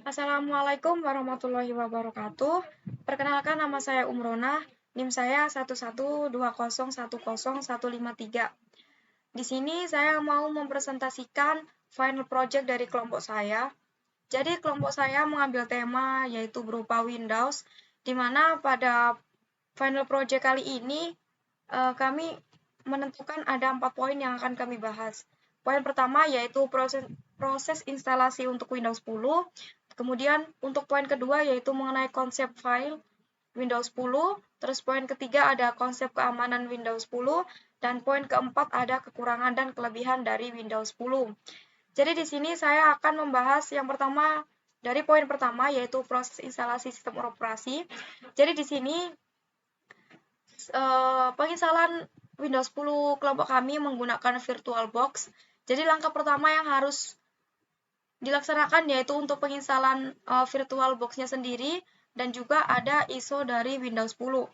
Assalamualaikum warahmatullahi wabarakatuh. Perkenalkan, nama saya Umrona, NIM saya 112010153. Di sini saya mau mempresentasikan final project dari kelompok saya. Jadi kelompok saya mengambil tema yaitu berupa Windows, di mana pada final project kali ini kami menentukan ada 4 poin yang akan kami bahas. Poin pertama yaitu proses instalasi untuk Windows 10. Kemudian untuk poin kedua yaitu mengenai konsep file Windows 10. Terus poin ketiga ada konsep keamanan Windows 10. Dan poin keempat ada kekurangan dan kelebihan dari Windows 10. Jadi di sini saya akan membahas yang pertama dari poin pertama yaitu proses instalasi sistem operasi. Jadi di sini penginstalan Windows 10 kelompok kami menggunakan VirtualBox. Jadi langkah pertama yang harus dilaksanakan yaitu untuk penginstalan VirtualBox-nya sendiri dan juga ada ISO dari Windows 10.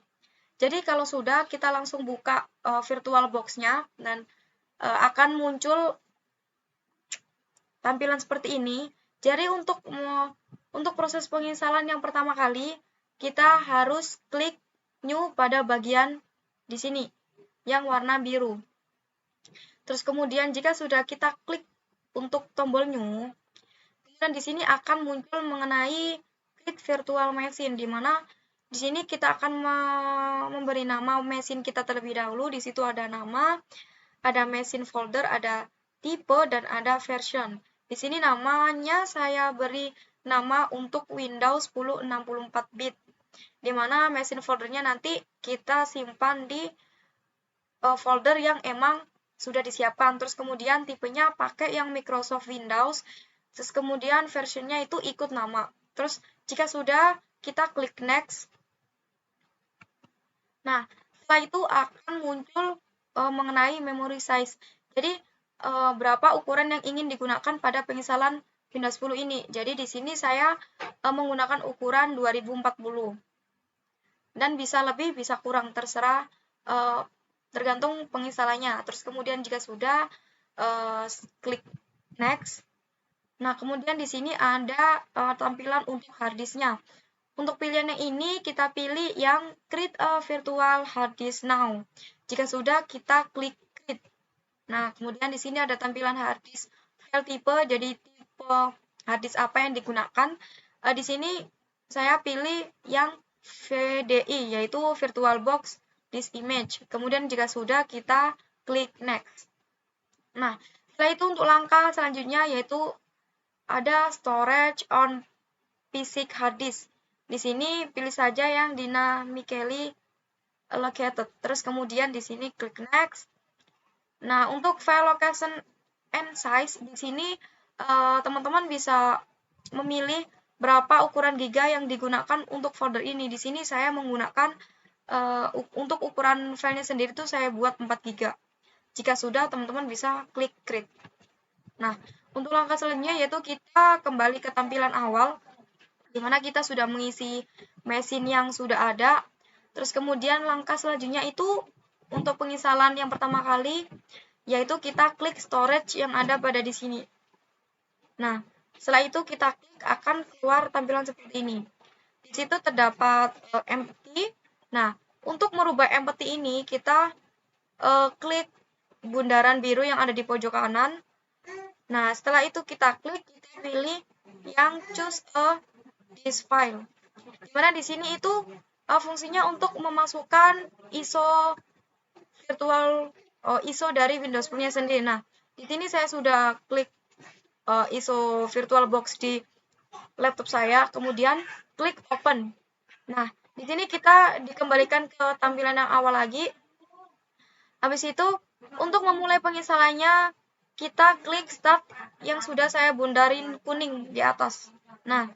Jadi kalau sudah, kita langsung buka VirtualBox-nya dan akan muncul tampilan seperti ini. Jadi untuk proses penginstalan yang pertama kali, kita harus klik New pada bagian di sini yang warna biru. Terus kemudian jika sudah kita klik untuk tombol New, dan di sini akan muncul mengenai klik virtual machine, di mana di sini kita akan memberi nama mesin kita terlebih dahulu. Di situ ada nama, ada mesin folder, ada tipe, dan ada version. Di sini namanya saya beri nama untuk Windows 10 64 bit, di mana mesin foldernya nanti kita simpan di folder yang emang sudah disiapkan. Terus kemudian tipenya pakai yang Microsoft Windows. Terus kemudian versionnya itu ikut nama. Terus jika sudah, kita klik next. Nah, setelah itu akan muncul mengenai memory size. Jadi berapa ukuran yang ingin digunakan pada penginstalan Windows 10 ini. Jadi di sini saya menggunakan ukuran 2040. Dan bisa lebih, bisa kurang, terserah tergantung penginstalannya. Terus kemudian jika sudah, klik next. Nah, kemudian di sini ada tampilan untuk harddisknya. Untuk pilihannya ini, kita pilih yang create a virtual hard disk now. Jika sudah, kita klik create. Nah, kemudian di sini ada tampilan hard disk file type, jadi tipe hard disk apa yang digunakan. Di sini saya pilih yang VDI, yaitu VirtualBox Disk Image. Kemudian jika sudah, kita klik next. Nah, setelah itu untuk langkah selanjutnya yaitu ada storage on physical hard disk. Di sini pilih saja yang dynamically allocated. Terus kemudian di sini klik next. Nah, untuk file location and size di sini teman-teman bisa memilih berapa ukuran giga yang digunakan untuk folder ini. Di sini saya menggunakan untuk ukuran filenya sendiri itu saya buat 4 giga. Jika sudah, teman-teman bisa klik create. Nah, untuk langkah selanjutnya yaitu kita kembali ke tampilan awal, di mana kita sudah mengisi mesin yang sudah ada. Terus kemudian langkah selanjutnya itu untuk penginstalan yang pertama kali, yaitu kita klik storage yang ada pada di sini. Nah, setelah itu kita klik akan keluar tampilan seperti ini. Di situ terdapat empty. Nah, untuk merubah empty ini kita klik bundaran biru yang ada di pojok kanan. Nah, setelah itu kita klik, kita pilih yang choose a disk file. Dimana di sini itu fungsinya untuk memasukkan ISO ISO dari Windows 10-nya sendiri. Nah, di sini saya sudah klik ISO VirtualBox di laptop saya, kemudian klik open. Nah, di sini kita dikembalikan ke tampilan yang awal lagi. Habis itu, untuk memulai penginstalannya, kita klik start yang sudah saya bundarin kuning di atas. Nah,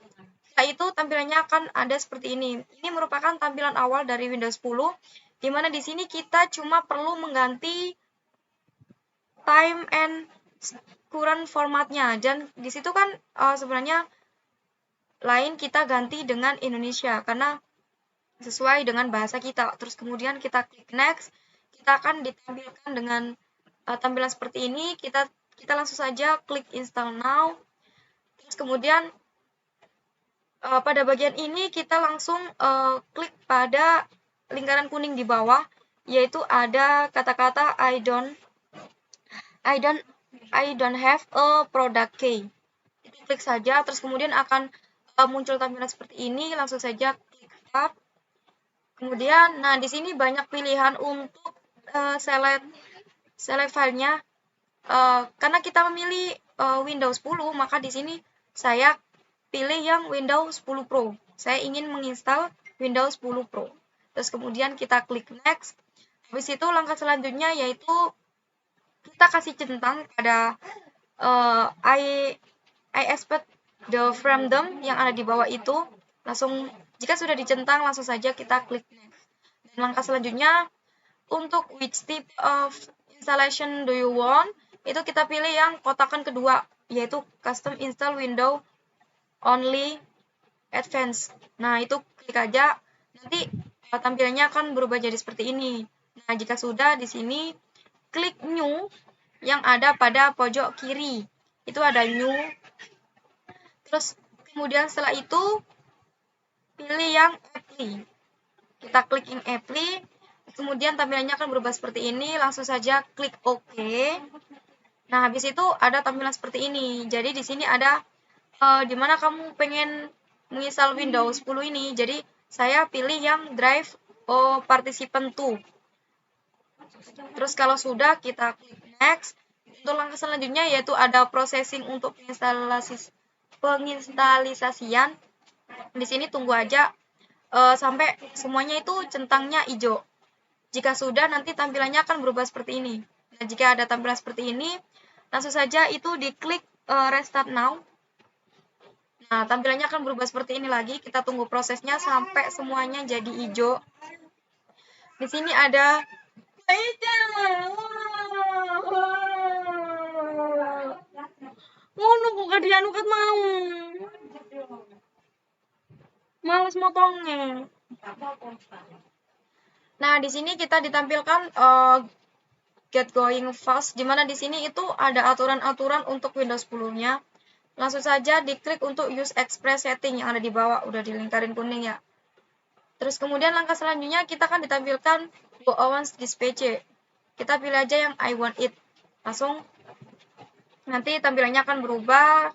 setelah itu tampilannya akan ada seperti ini. Ini merupakan tampilan awal dari Windows 10, di mana di sini kita cuma perlu mengganti time and current formatnya. Dan di situ kan sebenarnya lain kita ganti dengan Indonesia, karena sesuai dengan bahasa kita. Terus kemudian kita klik next, kita akan ditampilkan dengan tampilan seperti ini. Kita langsung saja klik install now. Terus kemudian pada bagian ini kita langsung klik pada lingkaran kuning di bawah, yaitu ada kata-kata I don't have a product key. Klik saja, terus kemudian akan muncul tampilan seperti ini. Langsung saja klik start. Kemudian, nah di sini banyak pilihan untuk select filenya. Karena kita memilih Windows 10, maka di sini saya pilih yang Windows 10 Pro. Saya ingin menginstal Windows 10 Pro. Terus kemudian kita klik next. Habis itu langkah selanjutnya yaitu kita kasih centang pada I expect the frame yang ada di bawah itu. Langsung jika sudah dicentang, langsung saja kita klik next. Dan langkah selanjutnya untuk which type of installation do you want, itu kita pilih yang kotakan kedua, yaitu custom install window only advanced. Nah, itu klik aja, nanti tampilannya akan berubah jadi seperti ini. Nah, jika sudah, di sini klik new yang ada pada pojok kiri. Itu ada new. Terus kemudian setelah itu pilih yang apply. Kita klik yang apply. Kemudian tampilannya akan berubah seperti ini. Langsung saja klik OK. Nah, habis itu ada tampilan seperti ini. Jadi di sini ada di mana kamu pengen menginstal Windows 10 ini. Jadi saya pilih yang Drive Participant 2. Terus kalau sudah, kita klik next. Untuk langkah selanjutnya yaitu ada processing untuk penginstalisasian. Di sini tunggu aja sampai semuanya itu centangnya hijau. Jika sudah, nanti tampilannya akan berubah seperti ini. Nah, jika ada tampilan seperti ini, langsung saja itu diklik restart now. Nah, tampilannya akan berubah seperti ini lagi. Kita tunggu prosesnya sampai semuanya jadi hijau. Di sini ada nunggu gak dianukat mau. Males motongnya. Nah, di sini kita ditampilkan get going fast, dimana di sini itu ada aturan-aturan untuk Windows 10-nya. Langsung saja diklik untuk use express setting yang ada di bawah, udah di lingkaran kuning ya. Terus kemudian langkah selanjutnya kita akan ditampilkan go on this page. Kita pilih aja yang I want it. Langsung nanti tampilannya akan berubah.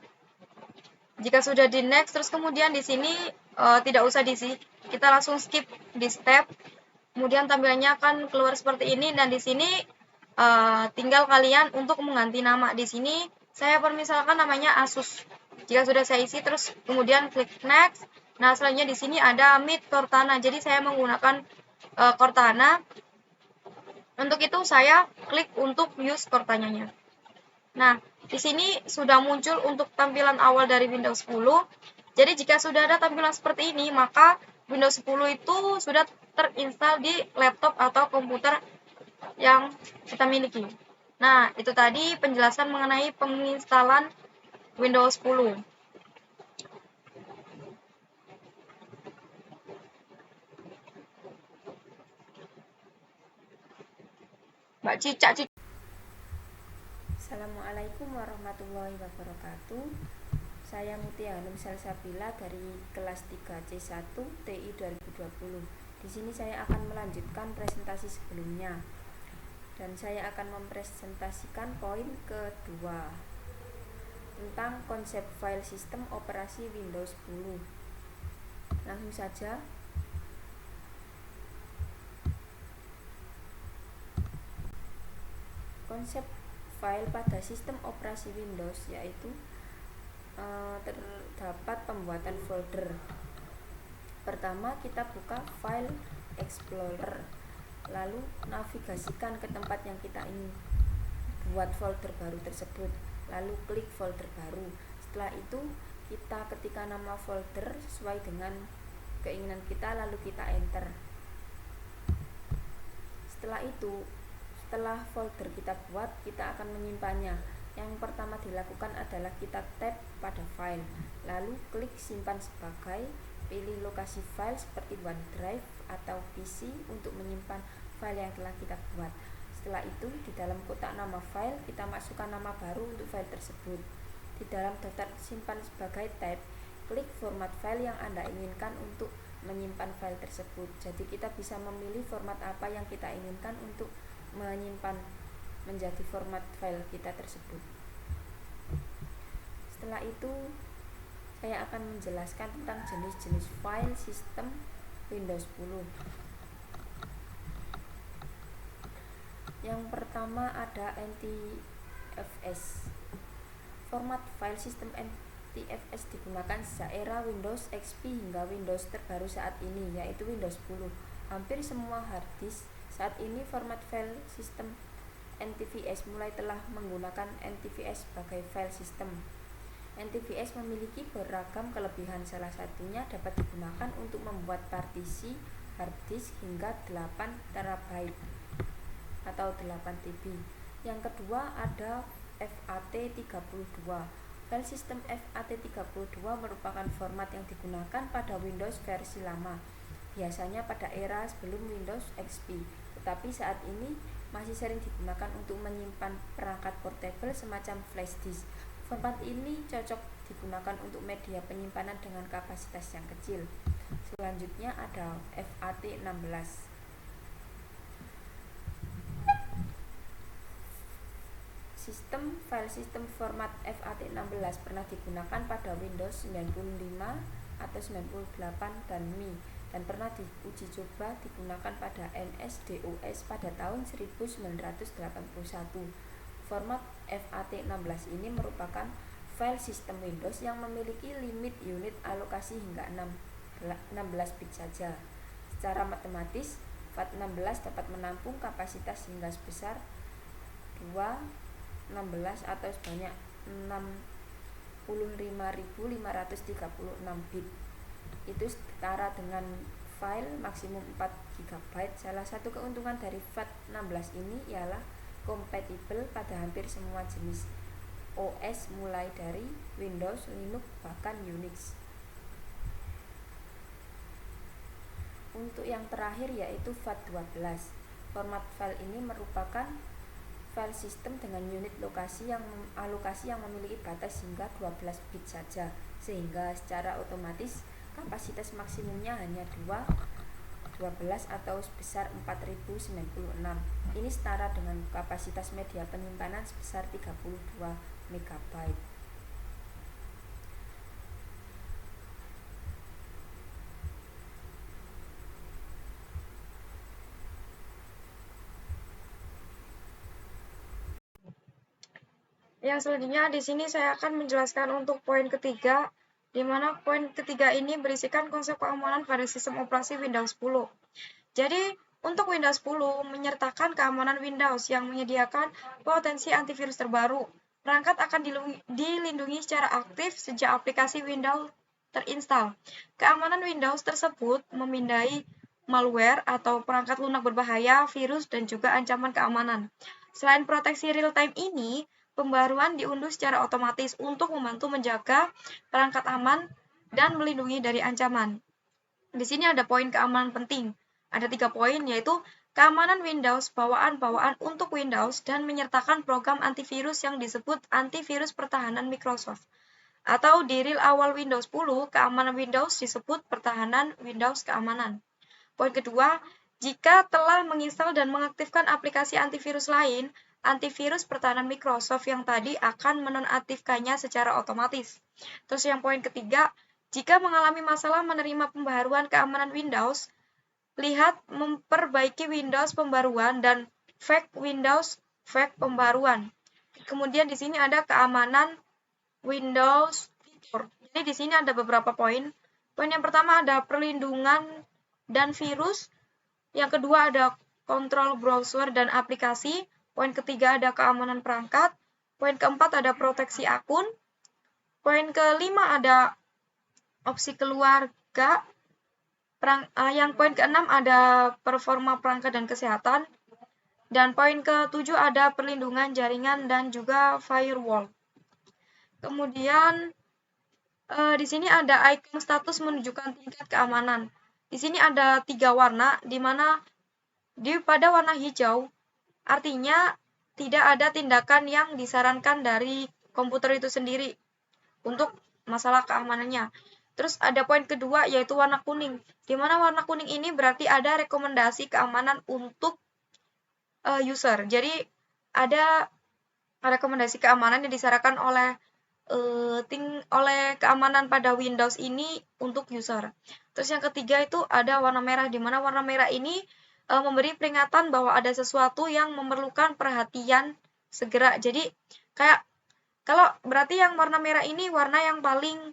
Jika sudah di next, terus kemudian di sini tidak usah diisi. Kita langsung skip di step. Kemudian tampilannya akan keluar seperti ini, dan di sini tinggal kalian untuk mengganti nama. Di sini saya permisalkan namanya Asus. Jika sudah saya isi, terus kemudian klik next. Nah, selanjutnya di sini ada Meet Cortana. Jadi saya menggunakan Cortana. Untuk itu saya klik untuk use Cortana-nya. Nah, di sini sudah muncul untuk tampilan awal dari Windows 10. Jadi jika sudah ada tampilan seperti ini, maka Windows 10 itu sudah terinstall di laptop atau komputer yang kita miliki. Nah, itu tadi penjelasan mengenai penginstalan Windows 10. Mbak Cica. Assalamualaikum warahmatullahi wabarakatuh. Saya Mutia Hanum Salsabila dari kelas 3C1 TI 2020. Di sini saya akan melanjutkan presentasi sebelumnya. Dan saya akan mempresentasikan poin kedua tentang konsep file sistem operasi Windows 10. Langsung saja. Konsep file pada sistem operasi Windows yaitu terdapat pembuatan folder. Pertama, kita buka File Explorer, lalu navigasikan ke tempat yang kita ingin buat folder baru tersebut, lalu klik folder baru. Setelah itu kita ketikkan nama folder sesuai dengan keinginan kita, lalu kita enter. Setelah folder kita buat, kita akan menyimpannya. Yang pertama dilakukan adalah kita tap pada file, lalu klik simpan sebagai, pilih lokasi file seperti OneDrive atau PC untuk menyimpan file yang telah kita buat. Setelah itu, di dalam kotak nama file, kita masukkan nama baru untuk file tersebut. Di dalam daftar simpan sebagai tab, klik format file yang Anda inginkan untuk menyimpan file tersebut. Jadi kita bisa memilih format apa yang kita inginkan untuk menyimpan menjadi format file kita tersebut. Setelah itu saya akan menjelaskan tentang jenis-jenis file sistem Windows 10. Yang pertama ada NTFS. Format file sistem NTFS digunakan sejak era Windows XP hingga Windows terbaru saat ini, yaitu Windows 10. Hampir semua hard disk saat ini format file sistem NTFS mulai telah menggunakan NTFS sebagai file system. NTFS memiliki beragam kelebihan, salah satunya dapat digunakan untuk membuat partisi hard disk hingga 8 TB atau 8 TB. Yang kedua ada FAT32. File system FAT32 merupakan format yang digunakan pada Windows versi lama, biasanya pada era sebelum Windows XP, tetapi saat ini masih sering digunakan untuk menyimpan perangkat portable semacam flash disk. Format ini cocok digunakan untuk media penyimpanan dengan kapasitas yang kecil. Selanjutnya ada FAT16. File system format FAT16 pernah digunakan pada Windows 95 atau 98 dan ME, dan pernah diuji coba digunakan pada NS-DOS pada tahun 1981. Format FAT16 ini merupakan file sistem Windows yang memiliki limit unit alokasi hingga 16 bit saja. Secara matematis, FAT16 dapat menampung kapasitas hingga sebesar 216 atau sebanyak 65.536 bit. Itu setara dengan file maksimum 4 GB. Salah satu keuntungan dari FAT16 ini ialah kompatibel pada hampir semua jenis OS mulai dari Windows, Linux, bahkan Unix. Untuk yang terakhir yaitu FAT12. Format file ini merupakan file sistem dengan unit alokasi yang memiliki batas hingga 12 bit saja, sehingga secara otomatis kapasitas maksimumnya hanya 12 atau sebesar 4096. Ini setara dengan kapasitas media penyimpanan sebesar 32 MB. Yang selanjutnya di sini saya akan menjelaskan untuk poin ketiga, di mana poin ketiga ini berisikan konsep keamanan pada sistem operasi Windows 10. Jadi, untuk Windows 10 menyertakan keamanan Windows yang menyediakan potensi antivirus terbaru. Perangkat akan dilindungi secara aktif sejak aplikasi Windows terinstal. Keamanan Windows tersebut memindai malware atau perangkat lunak berbahaya, virus, dan juga ancaman keamanan. Selain proteksi real-time ini, pembaruan diunduh secara otomatis untuk membantu menjaga perangkat aman dan melindungi dari ancaman. Di sini ada poin keamanan penting. Ada 3 poin, yaitu keamanan Windows, bawaan untuk Windows, dan menyertakan program antivirus yang disebut antivirus pertahanan Microsoft. Atau di real awal Windows 10, keamanan Windows disebut pertahanan Windows keamanan. Poin kedua, jika telah menginstal dan mengaktifkan aplikasi antivirus lain, antivirus pertahanan Microsoft yang tadi akan menonaktifkannya secara otomatis. Terus yang poin ketiga, jika mengalami masalah menerima pembaruan keamanan Windows, lihat memperbaiki Windows pembaruan dan fake Windows fake pembaruan. Kemudian di sini ada keamanan Windows fitur. Jadi di sini ada beberapa poin. Poin yang pertama ada perlindungan dan virus. Yang kedua ada kontrol browser dan aplikasi. Poin ketiga ada keamanan perangkat. Poin keempat ada proteksi akun. Poin kelima ada opsi keluarga. Yang poin keenam ada performa perangkat dan kesehatan. Dan poin ketujuh ada perlindungan jaringan dan juga firewall. Kemudian di sini ada icon status menunjukkan tingkat keamanan. Di sini ada 3 warna, di mana pada warna hijau artinya tidak ada tindakan yang disarankan dari komputer itu sendiri untuk masalah keamanannya. Terus ada poin kedua yaitu warna kuning. Di mana warna kuning ini berarti ada rekomendasi keamanan untuk user. Jadi ada rekomendasi keamanan yang disarankan oleh keamanan pada Windows ini untuk user. Terus yang ketiga itu ada warna merah, di mana warna merah ini memberi peringatan bahwa ada sesuatu yang memerlukan perhatian segera. Jadi kayak kalau berarti yang warna merah ini warna yang paling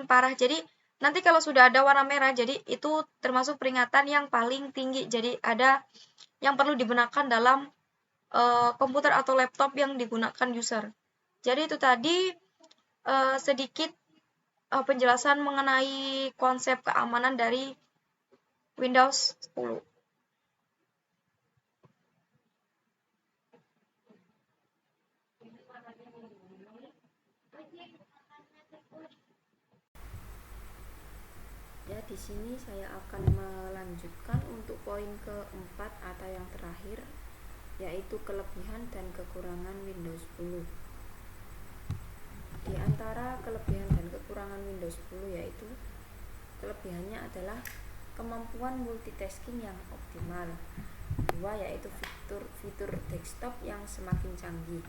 parah. Jadi nanti kalau sudah ada warna merah, jadi itu termasuk peringatan yang paling tinggi. Jadi ada yang perlu dibenarkan dalam komputer atau laptop yang digunakan user. Jadi itu tadi sedikit penjelasan mengenai konsep keamanan dari Windows 10. Ya, di sini saya akan melanjutkan untuk poin keempat atau yang terakhir, yaitu kelebihan dan kekurangan Windows 10. Di antara kelebihan dan kekurangan Windows 10 yaitu kelebihannya adalah kemampuan multitasking yang optimal. Dua, yaitu fitur desktop yang semakin canggih.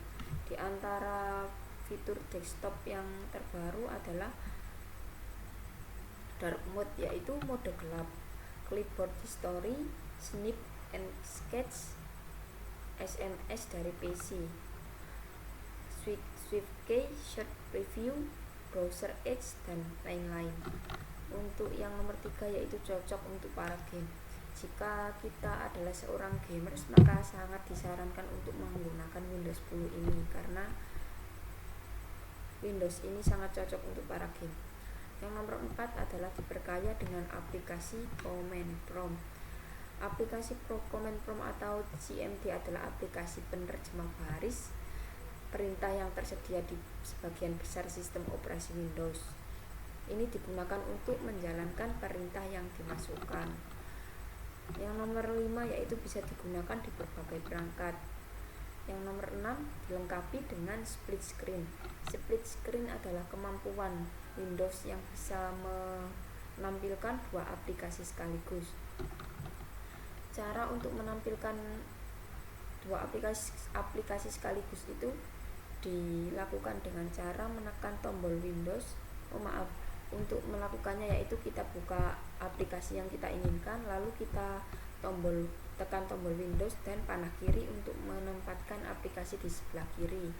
Di antara fitur desktop yang terbaru adalah dark mode, yaitu mode gelap, clipboard history, snip and sketch, SMS dari PC, SwiftKey, short preview, browser edge, dan lain-lain. Untuk yang nomor 3 yaitu cocok untuk para game. Jika kita adalah seorang gamers, maka sangat disarankan untuk menggunakan Windows 10 ini karena Windows ini sangat cocok untuk para game. Yang nomor 4 adalah diperkaya dengan aplikasi Command Prompt. Aplikasi Command Prompt atau CMD adalah aplikasi penerjemah baris perintah yang tersedia di sebagian besar sistem operasi Windows. Ini digunakan untuk menjalankan perintah yang dimasukkan. Yang nomor 5 yaitu bisa digunakan di berbagai perangkat. Yang nomor 6 dilengkapi dengan split screen. Split screen adalah kemampuan Windows yang bisa menampilkan dua aplikasi sekaligus. Cara untuk menampilkan dua aplikasi sekaligus itu dilakukan dengan cara menekan tombol Windows. Untuk melakukannya yaitu kita buka aplikasi yang kita inginkan, lalu kita tekan tombol Windows dan panah kiri untuk menempatkan aplikasi di sebelah kiri.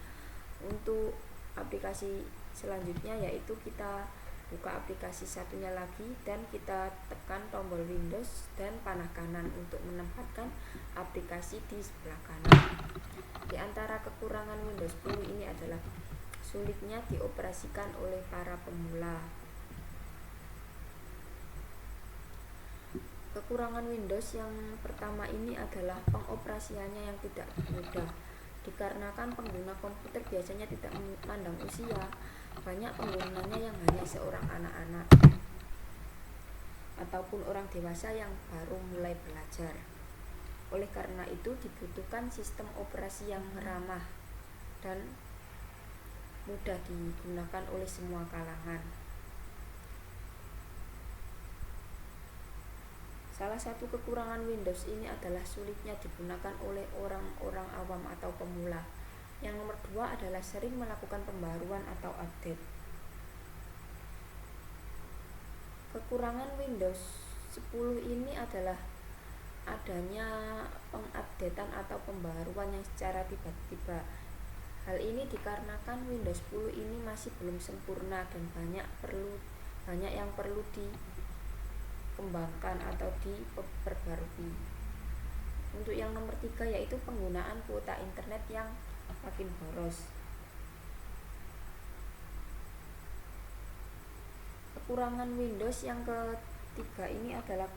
Untuk aplikasi selanjutnya yaitu kita buka aplikasi satunya lagi dan kita tekan tombol Windows dan panah kanan untuk menempatkan aplikasi di sebelah kanan. Di antara kekurangan Windows 10 ini adalah sulitnya dioperasikan oleh para pemula. Kekurangan Windows yang pertama ini adalah pengoperasiannya yang tidak mudah. Dikarenakan pengguna komputer biasanya tidak memandang usia, banyak penggunanya yang hanya seorang anak-anak ataupun orang dewasa yang baru mulai belajar. Oleh karena itu dibutuhkan sistem operasi yang ramah dan mudah digunakan oleh semua kalangan. Salah satu kekurangan Windows ini adalah sulitnya digunakan oleh orang-orang awam atau pemula. Yang nomor 2 adalah sering melakukan pembaruan atau update. Kekurangan Windows 10 ini adalah adanya pengupdatean atau pembaruan yang secara tiba-tiba. Hal ini dikarenakan Windows 10 ini masih belum sempurna dan banyak yang perlu dikembangkan atau diperbarui. Untuk yang nomor 3 yaitu penggunaan kuota internet yang makin boros. Kekurangan Windows yang ketiga ini adalah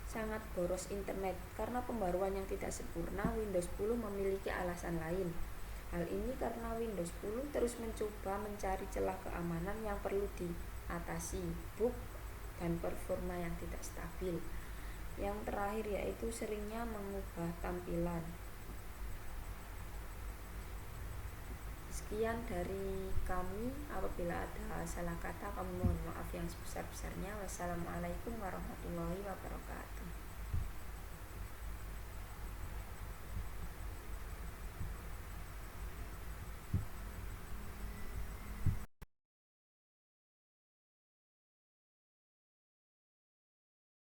sangat boros internet. Karena pembaruan yang tidak sempurna, Windows 10 memiliki alasan lain. Hal ini karena Windows 10 terus mencoba mencari celah keamanan yang perlu diatasi, bug dan performa yang tidak stabil. Yang terakhir yaitu seringnya mengubah tampilan. Sekian dari kami. Apabila ada salah kata, kami mohon maaf yang sebesar-besarnya. Wassalamualaikum warahmatullahi wabarakatuh.